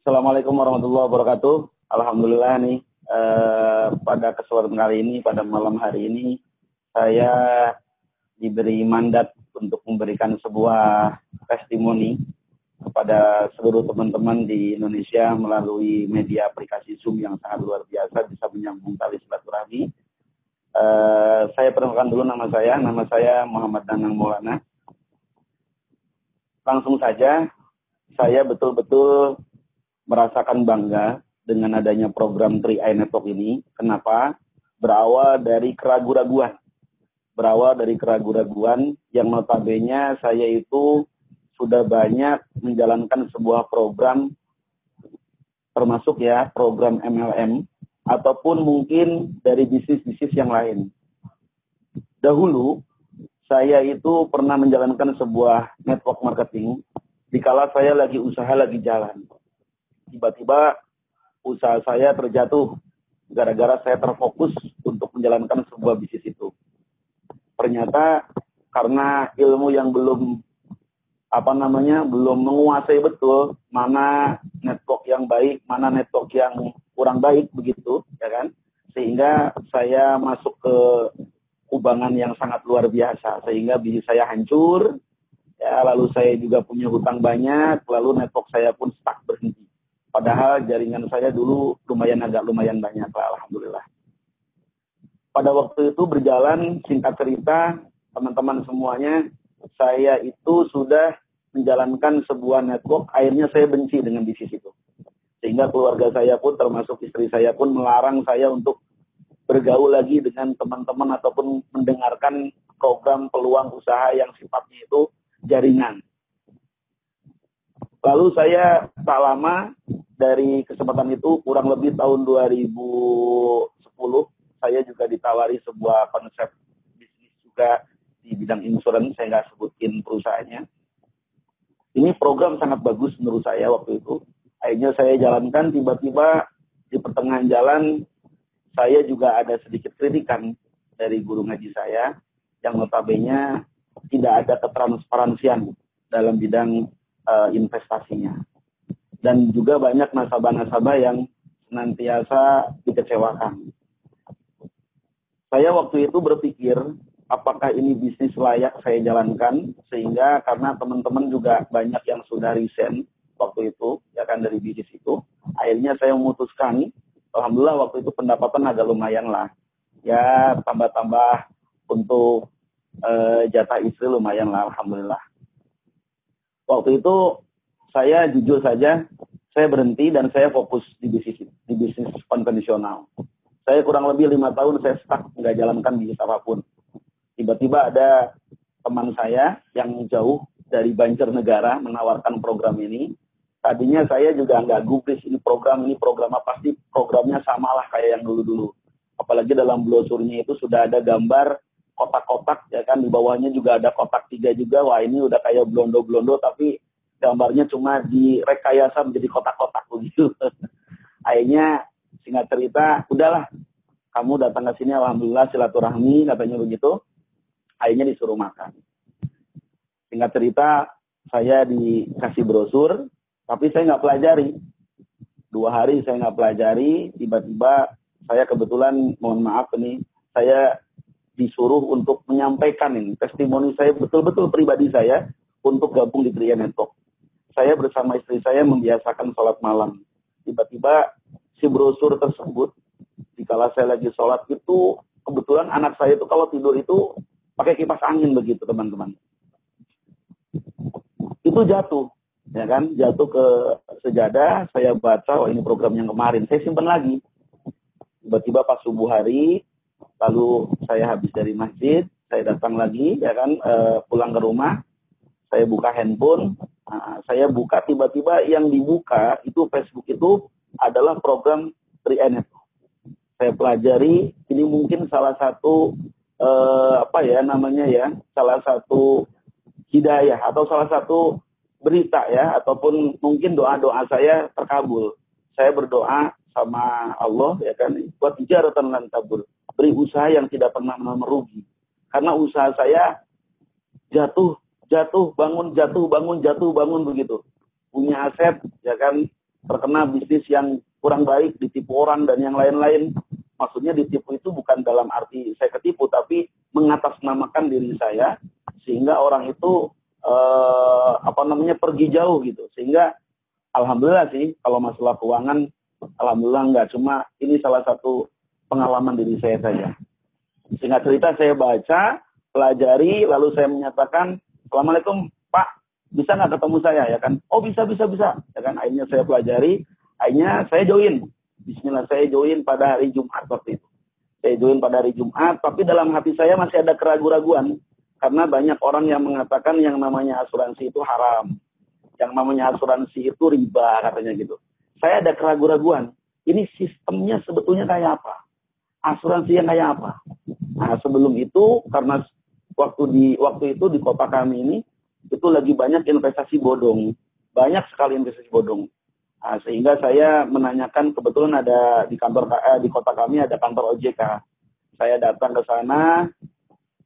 Assalamualaikum warahmatullahi wabarakatuh. Alhamdulillah nih, pada kesempatan kali ini, pada malam hari ini, saya diberi mandat untuk memberikan sebuah testimoni kepada seluruh teman-teman di Indonesia melalui media aplikasi Zoom yang sangat luar biasa, bisa menyambung tali silaturahmi. Saya perkenalkan dulu nama saya Muhammad Danang Maulana. Langsung saja, saya betul-betul merasakan bangga dengan adanya program 3i Network ini. Kenapa? Berawal dari keraguan-raguan. Yang notabene saya itu sudah banyak menjalankan sebuah program, termasuk ya program MLM, ataupun mungkin dari bisnis-bisnis yang lain. Dahulu, saya itu pernah menjalankan sebuah network marketing, dikala saya lagi usaha lagi jalan. Tiba-tiba usaha saya terjatuh gara-gara saya terfokus untuk menjalankan sebuah bisnis itu. Ternyata karena ilmu yang belum menguasai betul mana network yang baik, mana network yang kurang baik begitu, ya kan? Sehingga saya masuk ke kubangan yang sangat luar biasa, sehingga bisnis saya hancur. Ya, lalu saya juga punya hutang banyak, lalu network saya pun stuck berhenti. Padahal jaringan saya dulu agak lumayan banyak lah, alhamdulillah. Pada waktu itu berjalan, singkat cerita, teman-teman semuanya, saya itu sudah menjalankan sebuah network, akhirnya saya benci dengan bisnis itu. Sehingga keluarga saya pun, termasuk istri saya pun melarang saya untuk bergaul lagi dengan teman-teman ataupun mendengarkan program peluang usaha yang sifatnya itu jaringan. Lalu saya tak lama dari kesempatan itu, kurang lebih tahun 2010, saya juga ditawari sebuah konsep bisnis juga di bidang insurans, saya nggak sebutin perusahaannya. Ini program sangat bagus menurut saya waktu itu. Akhirnya saya jalankan, tiba-tiba di pertengahan jalan, saya juga ada sedikit kritikan dari guru ngaji saya, yang notabene tidak ada ketransparansian dalam bidang investasinya. Dan juga banyak nasabah-nasabah yang senantiasa dikecewakan. Saya waktu itu berpikir, apakah ini bisnis layak saya jalankan, sehingga karena teman-teman juga banyak yang sudah resign waktu itu, ya kan, dari bisnis itu. Akhirnya saya memutuskan, alhamdulillah waktu itu pendapatan agak lumayan lah. Ya, tambah-tambah untuk jatah istri lumayan lah, alhamdulillah. Waktu itu saya jujur saja, saya berhenti dan saya fokus di bisnis konvensional. Saya kurang lebih 5 tahun saya stuck, nggak jalankan bisnis apapun. Tiba-tiba ada teman saya yang jauh dari Banjarnegara menawarkan program ini. Tadinya saya juga nggak gubris ini program apa, pasti programnya samalah kayak yang dulu-dulu. Apalagi dalam brosurnya itu sudah ada gambar kotak-kotak, ya kan, di bawahnya juga ada kotak 3 juga. Wah, ini udah kayak blondo-blondo, tapi gambarnya cuma direkayasa menjadi kotak-kotak begitu. Akhirnya singkat cerita, udahlah, kamu datang ke sini, alhamdulillah silaturahmi, katanya begitu. Akhirnya disuruh makan. Singkat cerita, saya dikasih brosur, tapi saya nggak pelajari. 2 hari saya nggak pelajari, tiba-tiba saya kebetulan, mohon maaf nih, saya disuruh untuk menyampaikan ini testimoni saya, betul-betul pribadi saya, untuk gabung di 3i Network. Saya bersama istri saya membiasakan sholat malam. Tiba-tiba si brosur tersebut, dikala saya lagi sholat itu, kebetulan anak saya itu kalau tidur itu pakai kipas angin begitu, teman-teman. Itu jatuh, ya kan, jatuh ke sejadah. Saya baca, oh ini program yang kemarin, saya simpan lagi. Tiba-tiba pas subuh hari, lalu saya habis dari masjid, saya datang lagi, ya kan, pulang ke rumah, saya buka handphone, saya buka, tiba-tiba yang dibuka itu Facebook itu adalah program 3i Network. Saya pelajari, ini mungkin salah satu salah satu hidayah atau salah satu berita ya, ataupun mungkin doa-doa saya terkabul. Saya berdoa sama Allah, ya kan, buat tijaratan lan tabur, beri usaha yang tidak pernah merugi. Karena usaha saya jatuh bangun begitu. Punya aset, ya kan, terkena bisnis yang kurang baik, ditipu orang dan yang lain-lain. Maksudnya ditipu itu bukan dalam arti saya ketipu, tapi mengatasnamakan diri saya sehingga orang itu pergi jauh gitu. Sehingga alhamdulillah sih kalau masalah keuangan, alhamdulillah enggak. Cuma ini salah satu pengalaman diri saya saja. Singkat cerita saya baca, pelajari, lalu saya menyatakan, Assalamualaikum Pak, bisa nggak ketemu saya ya kan? Oh bisa ya kan? Akhirnya saya pelajari, akhirnya saya join. Bismillah, saya join pada hari Jumat waktu itu. Saya join pada hari Jumat, tapi dalam hati saya masih ada keraguan-raguan karena banyak orang yang mengatakan yang namanya asuransi itu haram, yang namanya asuransi itu riba katanya gitu. Saya ada keraguan-raguan. Ini sistemnya sebetulnya kayak apa? Asuransi yang kayak apa? Nah, sebelum itu karena waktu itu di kota kami ini itu lagi banyak investasi bodong. Banyak sekali investasi bodong. Nah, sehingga saya menanyakan, kebetulan ada di kota kami ada kantor OJK. Saya datang ke sana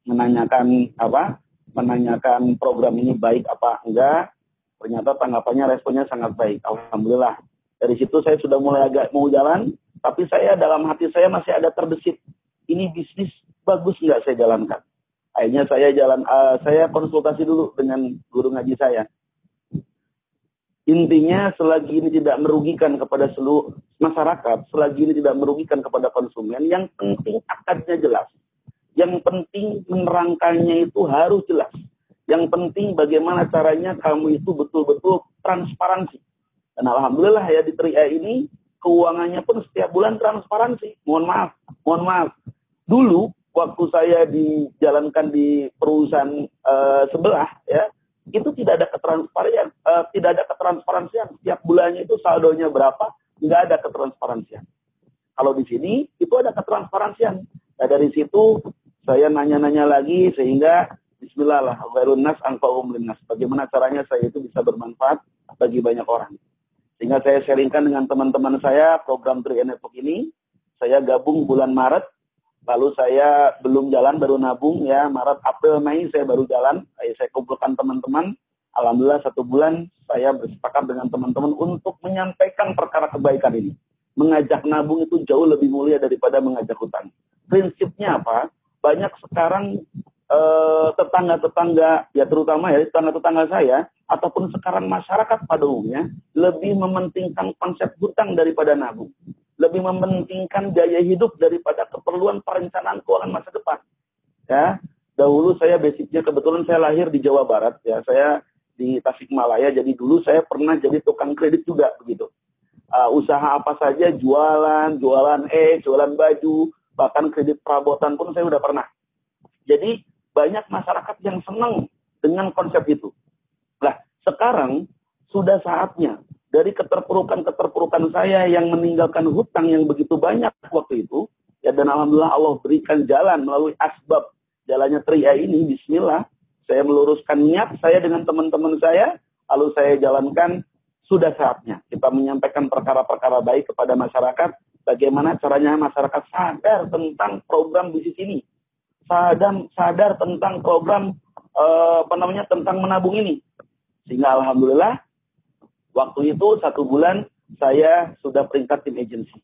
menanyakan program ini baik apa enggak. Ternyata tanggapannya, responnya sangat baik. Alhamdulillah. Dari situ saya sudah mulai agak mau jalan, tapi saya dalam hati saya masih ada terbesit. Ini bisnis bagus nggak saya jalankan? Akhirnya saya konsultasi dulu dengan guru ngaji saya. Intinya selagi ini tidak merugikan kepada seluruh masyarakat, selagi ini tidak merugikan kepada konsumen, yang penting akadnya jelas. Yang penting menerangkannya itu harus jelas. Yang penting bagaimana caranya kamu itu betul-betul transparansi. Dan alhamdulillah ya di Tri-A ini keuangannya pun setiap bulan transparansi. Mohon maaf. Dulu waktu saya dijalankan di perusahaan sebelah ya, itu tidak ada ketransparansian. Setiap bulannya itu saldonya berapa, nggak ada ketransparansian. Kalau di sini itu ada ketransparansian. Nah, dari situ saya nanya-nanya lagi sehingga bismillah lah, khairun nas anfa'uhum linnas. Bagaimana caranya saya itu bisa bermanfaat bagi banyak orang. Sehingga saya sharingkan dengan teman-teman saya program 3 Network ini. Saya gabung bulan Maret. Lalu saya belum jalan, baru nabung ya. Maret, April, Mei saya baru jalan. Saya kumpulkan teman-teman. Alhamdulillah 1 bulan saya bersepakat dengan teman-teman untuk menyampaikan perkara kebaikan ini. Mengajak nabung itu jauh lebih mulia daripada mengajak hutang. Prinsipnya apa? Banyak sekarang tetangga-tetangga, ya terutama ya tetangga-tetangga saya, ataupun sekarang masyarakat pada umumnya, lebih mementingkan konsep hutang daripada nabung. Lebih mementingkan gaya hidup daripada keperluan perencanaan keuangan masa depan. Ya, dahulu saya basicnya kebetulan saya lahir di Jawa Barat, ya saya di Tasikmalaya, jadi dulu saya pernah jadi tukang kredit juga begitu. Usaha apa saja, jualan baju, bahkan kredit perabotan pun saya udah pernah. Jadi banyak masyarakat yang senang dengan konsep itu. Nah, sekarang sudah saatnya dari keterpurukan saya yang meninggalkan hutang yang begitu banyak waktu itu, ya dan alhamdulillah Allah berikan jalan melalui asbab jalannya Tri-A ini, bismillah, saya meluruskan niat saya dengan teman-teman saya, lalu saya jalankan, sudah saatnya kita menyampaikan perkara-perkara baik kepada masyarakat, bagaimana caranya masyarakat sadar tentang program bisnis ini. Sadar tentang program tentang menabung ini. Sehingga alhamdulillah waktu itu 1 bulan saya sudah peringkat tim agency.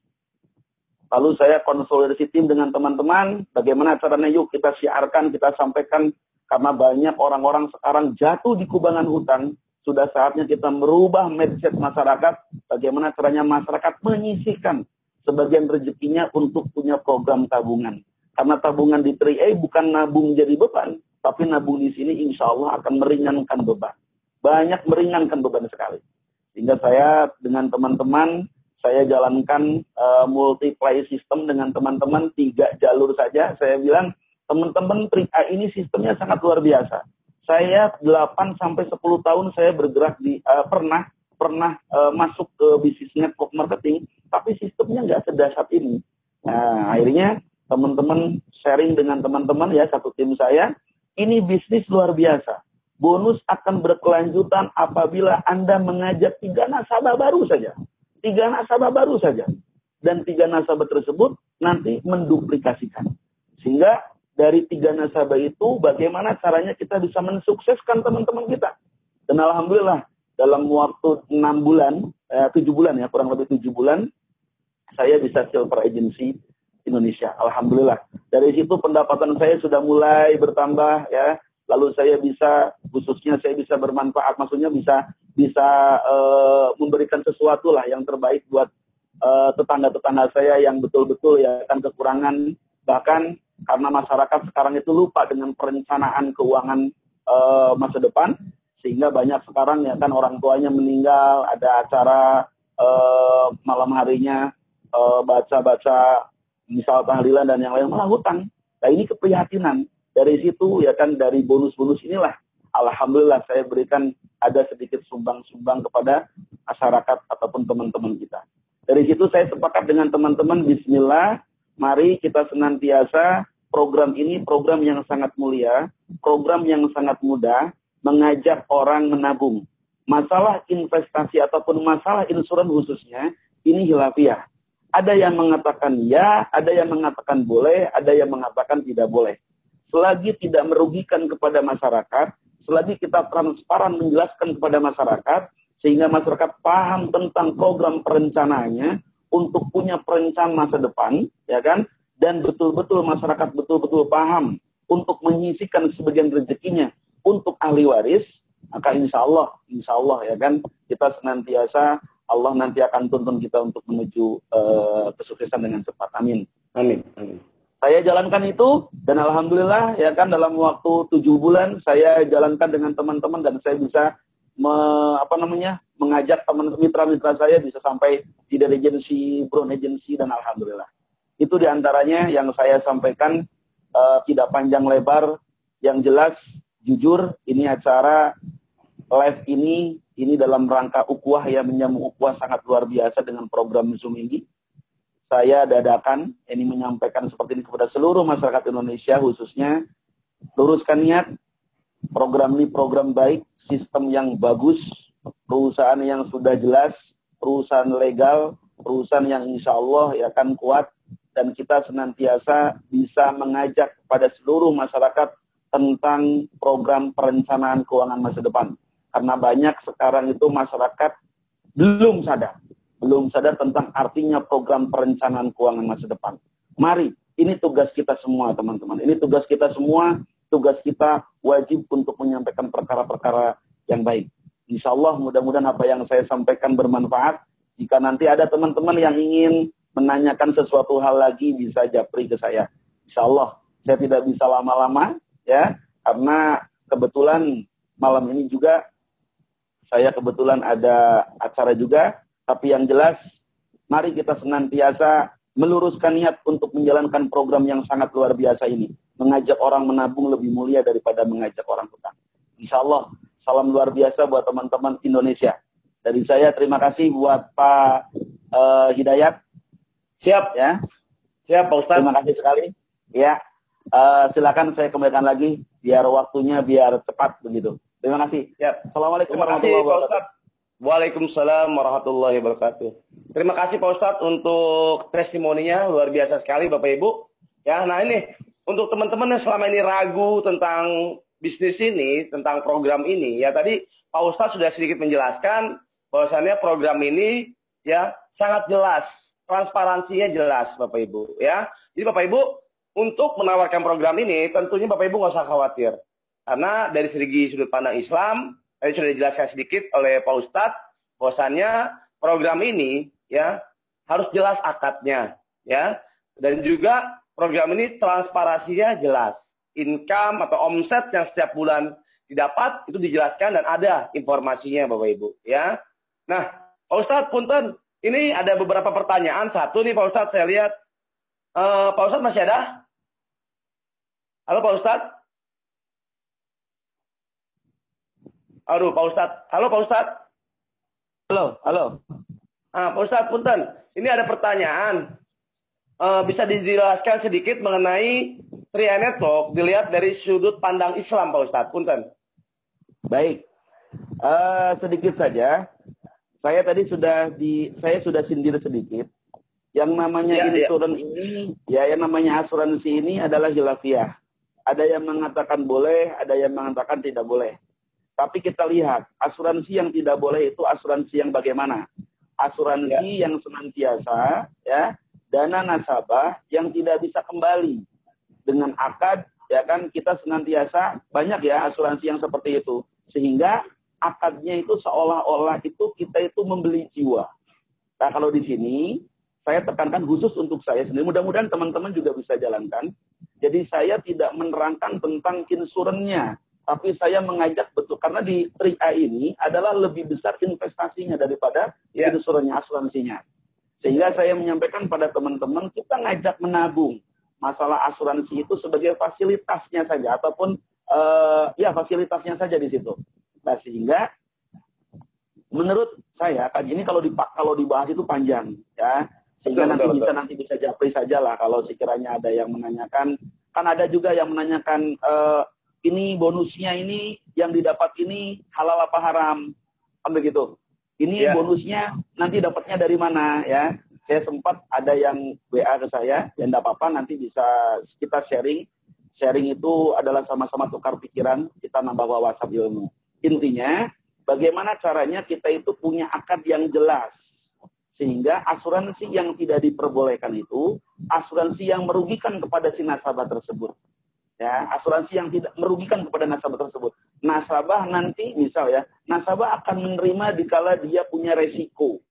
Lalu saya konsolidasi tim dengan teman-teman, bagaimana caranya yuk kita siarkan, kita sampaikan, karena banyak orang-orang sekarang jatuh di kubangan hutang. Sudah saatnya kita merubah mindset masyarakat, bagaimana caranya masyarakat menyisihkan sebagian rezekinya untuk punya program tabungan. Karena tabungan di Tri-A bukan nabung jadi beban, tapi nabung di sini insya Allah akan meringankan beban. Banyak meringankan beban sekali. Sehingga saya dengan teman-teman, saya jalankan multiply system dengan teman-teman 3 jalur saja. Saya bilang, teman-teman Tri-A ini sistemnya sangat luar biasa. Saya 8 sampai 10 tahun saya bergerak pernah masuk ke bisnis network marketing, tapi sistemnya nggak sedasar ini. Nah, akhirnya teman-teman sharing dengan teman-teman ya, satu tim saya, ini bisnis luar biasa. Bonus akan berkelanjutan apabila Anda mengajak 3 nasabah baru saja. 3 nasabah baru saja. Dan 3 nasabah tersebut nanti menduplikasikan. Sehingga dari 3 nasabah itu bagaimana caranya kita bisa mensukseskan teman-teman kita. Dan alhamdulillah dalam waktu 6 bulan 7 bulan ya, kurang lebih 7 bulan, saya bisa silver agency Indonesia. Alhamdulillah. Dari situ pendapatan saya sudah mulai bertambah ya. Lalu saya bisa, khususnya saya bisa bermanfaat, maksudnya bisa memberikan sesuatu lah yang terbaik buat tetangga-tetangga saya yang betul-betul ya kan kekurangan. Bahkan karena masyarakat sekarang itu lupa dengan perencanaan keuangan masa depan, sehingga banyak sekarang ya kan orang tuanya meninggal, ada acara malam harinya baca-baca misal tahlilan dan yang lain malah hutang. Nah ini keprihatinan. Dari situ ya kan dari bonus-bonus inilah alhamdulillah saya berikan ada sedikit sumbang-sumbang kepada masyarakat ataupun teman-teman kita. Dari situ saya sepakat dengan teman-teman, bismillah, mari kita senantiasa program ini program yang sangat mulia, program yang sangat mudah, mengajak orang menabung. Masalah investasi ataupun masalah insuran khususnya, ini khilafiyah. Ada yang mengatakan ya, ada yang mengatakan boleh, ada yang mengatakan tidak boleh. Selagi tidak merugikan kepada masyarakat, selagi kita transparan menjelaskan kepada masyarakat, sehingga masyarakat paham tentang program perencanaannya untuk punya perencanaan masa depan, ya kan? Dan betul-betul masyarakat betul-betul paham untuk menyisihkan sebagian rezekinya untuk ahli waris, maka insya Allah ya kan, kita senantiasa Allah nanti akan tuntun kita untuk menuju kesuksesan dengan cepat. Amin. Amin. Amin. Saya jalankan itu dan alhamdulillah ya kan dalam waktu 7 bulan saya jalankan dengan teman-teman dan saya bisa mengajak teman mitra-mitra saya bisa sampai di agency, brown agency dan alhamdulillah. Itu diantaranya yang saya sampaikan, tidak panjang lebar, yang jelas jujur ini acara live ini dalam rangka ukhuwah ya, menyambung ukhuwah sangat luar biasa dengan program Zoom ini. Saya dadakan ini menyampaikan seperti ini kepada seluruh masyarakat Indonesia khususnya, luruskan niat, program ini program baik, sistem yang bagus, perusahaan yang sudah jelas, perusahaan legal, perusahaan yang insya Allah ya akan kuat, dan kita senantiasa bisa mengajak kepada seluruh masyarakat tentang program perencanaan keuangan masa depan. Karena banyak sekarang itu masyarakat belum sadar tentang artinya program perencanaan keuangan masa depan. Mari, ini tugas kita semua teman-teman. Ini tugas kita semua, tugas kita wajib untuk menyampaikan perkara-perkara yang baik. Insya Allah mudah-mudahan apa yang saya sampaikan bermanfaat. Jika nanti ada teman-teman yang ingin menanyakan sesuatu hal lagi, bisa japri ke saya. Insya Allah, saya tidak bisa lama-lama, ya, karena kebetulan malam ini juga, saya kebetulan ada acara juga. Tapi yang jelas, mari kita senantiasa meluruskan niat untuk menjalankan program yang sangat luar biasa ini. Mengajak orang menabung lebih mulia daripada mengajak orang hutang. Insya Allah, salam luar biasa buat teman-teman Indonesia. Dari saya terima kasih buat Pak Hidayat. Siap Ya. Siap Pak Ustadz. Terima kasih sekali. Ya. Silakan saya kembalikan lagi biar waktunya biar cepat begitu. Terima kasih. Ya. Assalamualaikum warahmatullahi wabarakatuh. Waalaikumsalam warahmatullahi wabarakatuh. Terima kasih Pak Ustadz untuk testimoninya, luar biasa sekali Bapak Ibu. Ya, nah ini untuk teman-teman yang selama ini ragu tentang bisnis ini, tentang program ini, ya tadi Pak Ustadz sudah sedikit menjelaskan bahwasannya program ini ya sangat jelas, transparansinya jelas Bapak Ibu. Ya, jadi Bapak Ibu untuk menawarkan program ini tentunya Bapak Ibu nggak usah khawatir, karena dari segi sudut pandang Islam tadi sudah dijelaskan sedikit oleh Pak Ustadz bahwasannya program ini ya harus jelas akadnya ya, dan juga program ini transparansinya jelas, income atau omset yang setiap bulan didapat itu dijelaskan dan ada informasinya Bapak Ibu ya. Nah Pak Ustadz punten, ini ada beberapa pertanyaan. Satu nih Pak Ustadz saya lihat, Pak Ustadz masih ada? Halo Pak Ustadz. Aduh Pak Ustadz. Halo Pak Ustadz. Halo. Pak Ustadz punten, ini ada pertanyaan. Bisa dijelaskan sedikit mengenai Tria Network dilihat dari sudut pandang Islam Pak Ustadz, punten. Baik. Sedikit saja. Saya tadi saya sudah sindir sedikit. Yang namanya insurance ini, ya yang namanya asuransi ini adalah khilafiyah. Ada yang mengatakan boleh, ada yang mengatakan tidak boleh. Tapi kita lihat, asuransi yang tidak boleh itu asuransi yang bagaimana? asuransi yang senantiasa ya, dana nasabah yang tidak bisa kembali dengan akad, ya kan, kita senantiasa banyak ya asuransi yang seperti itu, sehingga akadnya itu seolah-olah itu kita itu membeli jiwa. Nah, kalau di sini saya tekankan khusus untuk saya sendiri, mudah-mudahan teman-teman juga bisa jalankan. Jadi saya tidak menerangkan tentang insurannya, tapi saya mengajak betul, karena di 3A ini adalah lebih besar investasinya daripada insurannya, asuransinya. Sehingga saya menyampaikan pada teman-teman, kita ngajak menabung. Masalah asuransi itu sebagai fasilitasnya saja, ataupun ya fasilitasnya saja di situ. Nah, sehingga menurut saya kan ini kalau dibahas itu panjang ya. Sehingga nanti bisa japri saja lah kalau sekiranya ada yang menanyakan. Kan ada juga yang menanyakan ini bonusnya ini yang didapat ini halal apa haram. Kan begitu. Ini bonusnya nanti dapatnya dari mana ya. Saya sempat ada yang WA ke saya, ya enggak apa-apa, nanti bisa kita sharing. Sharing itu adalah sama-sama tukar pikiran, kita nambah wawasan ilmu. Intinya, bagaimana caranya kita itu punya akad yang jelas. Sehingga asuransi yang tidak diperbolehkan itu, asuransi yang merugikan kepada si nasabah tersebut. Ya, asuransi yang tidak merugikan kepada nasabah tersebut. Nasabah nanti, misal ya, nasabah akan menerima dikala dia punya resiko.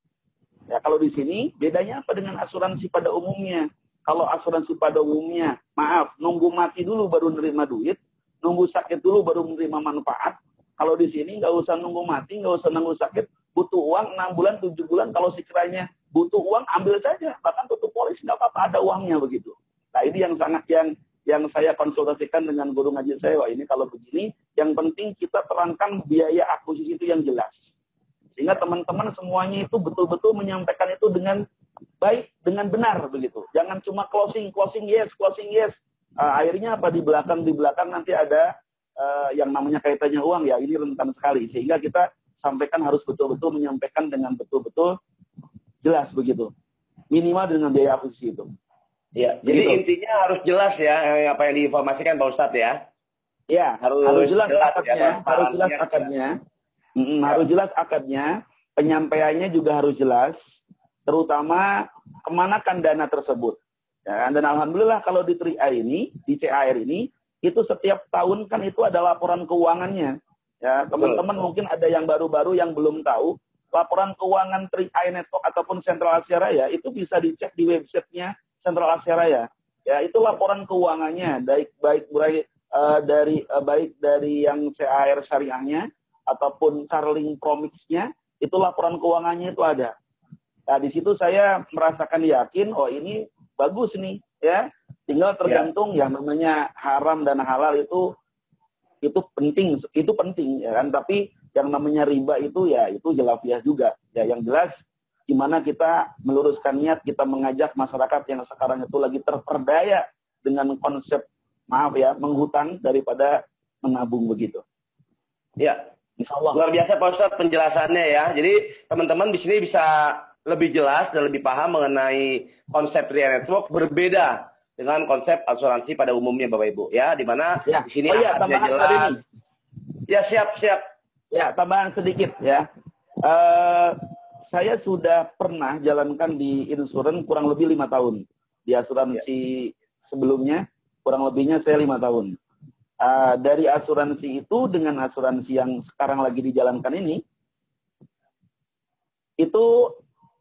Ya, kalau di sini, bedanya apa dengan asuransi pada umumnya? Kalau asuransi pada umumnya, maaf, nunggu mati dulu baru menerima duit, nunggu sakit dulu baru menerima manfaat. Kalau di sini nggak usah nunggu mati, nggak usah nunggu sakit, butuh uang 6 bulan, 7 bulan, kalau sekiranya butuh uang ambil saja, bahkan tutup polis nggak apa-apa, ada uangnya begitu. Nah, ini yang sangat yang saya konsultasikan dengan guru ngaji saya, wah ini kalau begini, yang penting kita terangkan biaya akuisisi itu yang jelas. Sehingga teman-teman semuanya itu betul-betul menyampaikan itu dengan baik, dengan benar begitu. Jangan cuma closing yes. Akhirnya apa di belakang nanti ada yang namanya kaitannya uang, ya ini rentan sekali. Sehingga kita sampaikan harus betul-betul menyampaikan dengan betul-betul jelas begitu. Minimal dengan biaya akuisisi itu. Ya, jadi intinya harus jelas ya apa yang diinformasikan Pak Ustadz ya. Ya, harus jelas akadnya, harus jelas akadnya. Harus jelas akadnya, penyampaiannya juga harus jelas, terutama kemanakan dana tersebut. Ya, dan alhamdulillah kalau di 3A ini, di CAR ini, itu setiap tahun kan itu ada laporan keuangannya. Ya, teman-teman mungkin ada yang baru-baru yang belum tahu, laporan keuangan 3A Network ataupun Sentral Asia Raya itu bisa dicek di websitenya Sentral Asia Raya. Ya, itu laporan keuangannya, baik dari yang CAR syariahnya ataupun Carling Promix-nya, itu laporan keuangannya itu ada. Nah, di situ saya merasakan yakin, oh ini bagus nih, ya. Tinggal tergantung yang namanya haram dan halal itu penting, ya kan. Tapi yang namanya riba itu ya itu jelafiah juga. Ya, yang jelas gimana kita meluruskan niat, kita mengajak masyarakat yang sekarang itu lagi terperdaya dengan konsep menghutang daripada menabung begitu. Ya. Luar biasa Pak Ustadz penjelasannya ya. Jadi teman-teman di sini bisa lebih jelas dan lebih paham mengenai konsep 3A Network berbeda dengan konsep asuransi pada umumnya Bapak Ibu ya, di mana di sini akadnya jelas. Ya, siap. Ya, tambahan sedikit ya. Saya sudah pernah jalankan di insuran kurang lebih 5 tahun. Di asuransi sebelumnya kurang lebihnya saya 5 tahun. Dari asuransi itu dengan asuransi yang sekarang lagi dijalankan ini itu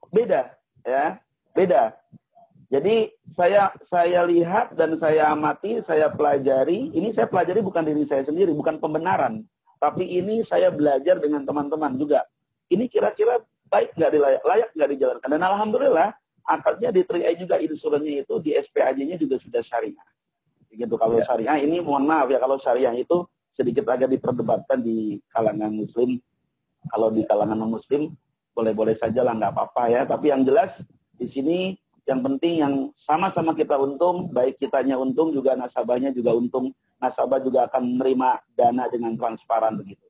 beda ya, beda. Jadi saya lihat dan saya amati, saya pelajari, ini saya pelajari bukan diri saya sendiri, bukan pembenaran, tapi ini saya belajar dengan teman-teman juga. Ini kira-kira baik nggak layak nggak dijalankan, dan alhamdulillah akadnya di 3A juga insurannya itu di SPAJ-nya juga sudah syariah. Gitu. Kalau syariah ini mohon maaf ya, kalau syariah itu sedikit agak diperdebatkan di kalangan muslim. Kalau di kalangan non-muslim boleh-boleh saja lah, nggak apa-apa ya. Tapi yang jelas di sini yang penting yang sama-sama kita untung, baik kitanya untung juga nasabahnya juga untung. Nasabah juga akan menerima dana dengan transparan begitu.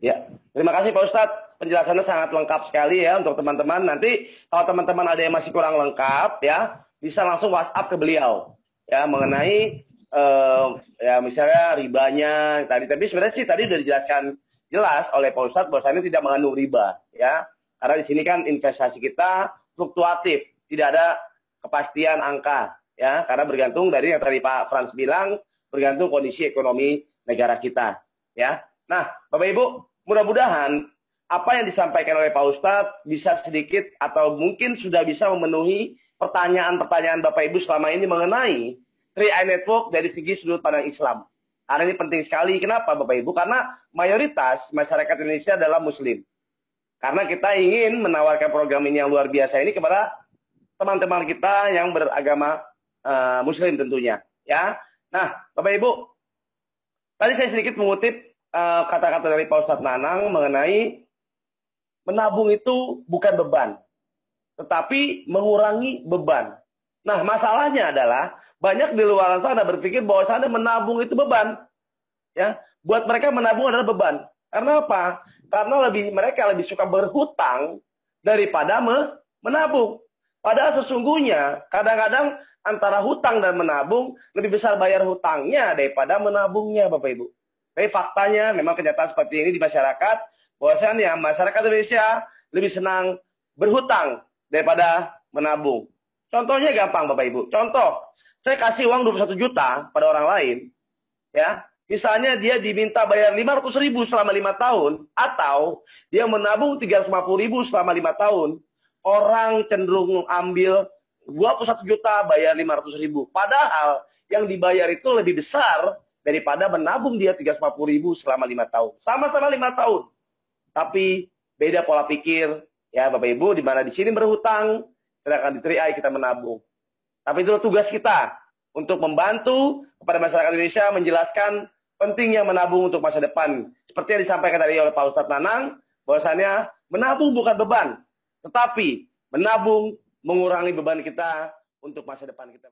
Ya, terima kasih Pak Ustadz. Penjelasannya sangat lengkap sekali ya untuk teman-teman. Nanti kalau teman-teman ada yang masih kurang lengkap ya, bisa langsung WhatsApp ke beliau. Ya, mengenai ya misalnya ribanya tadi, tapi sebenarnya sih tadi sudah dijelaskan jelas oleh Pak Ustadz bahwasanya tidak mengandung riba ya, Karena di sini kan investasi kita fluktuatif, tidak ada kepastian angka, ya, karena bergantung dari yang tadi Pak Frans bilang, bergantung kondisi ekonomi negara kita, ya. Nah, Bapak Ibu, mudah-mudahan apa yang disampaikan oleh Pak Ustadz bisa sedikit atau mungkin sudah bisa memenuhi pertanyaan-pertanyaan Bapak Ibu selama ini mengenai 3i Network dari segi sudut pandang Islam. Karena ini penting sekali. Kenapa Bapak Ibu? Karena mayoritas masyarakat Indonesia adalah Muslim. Karena kita ingin menawarkan program ini yang luar biasa ini kepada teman-teman kita yang beragama Muslim tentunya. Ya. Nah, Bapak Ibu, tadi saya sedikit mengutip kata-kata dari Pak Ustadz Nanang mengenai menabung itu bukan beban, tetapi mengurangi beban. Nah, masalahnya adalah banyak di luar sana berpikir bahwa sana menabung itu beban. Ya, buat mereka menabung adalah beban. Karena apa? Karena mereka lebih suka berhutang daripada menabung. Padahal sesungguhnya kadang-kadang antara hutang dan menabung lebih besar bayar hutangnya daripada menabungnya, Bapak Ibu. Tapi faktanya memang kenyataan seperti ini di masyarakat, bahwasanya masyarakat Indonesia lebih senang berhutang daripada menabung. Contohnya gampang Bapak Ibu. Contoh, saya kasih uang 21 juta pada orang lain, ya. Misalnya dia diminta bayar 500.000 selama 5 tahun, atau dia menabung 350.000 selama 5 tahun, orang cenderung ambil 21 juta bayar 500.000. Padahal yang dibayar itu lebih besar daripada menabung dia 350.000 selama 5 tahun. Sama-sama 5 tahun. Tapi beda pola pikir, ya Bapak Ibu, di mana di sini berhutang, sedangkan di 3i kita menabung. Tapi itu tugas kita untuk membantu kepada masyarakat Indonesia menjelaskan pentingnya menabung untuk masa depan. Seperti yang disampaikan tadi oleh Pak Ustadz Nanang, bahwasanya menabung bukan beban, tetapi menabung mengurangi beban kita untuk masa depan kita.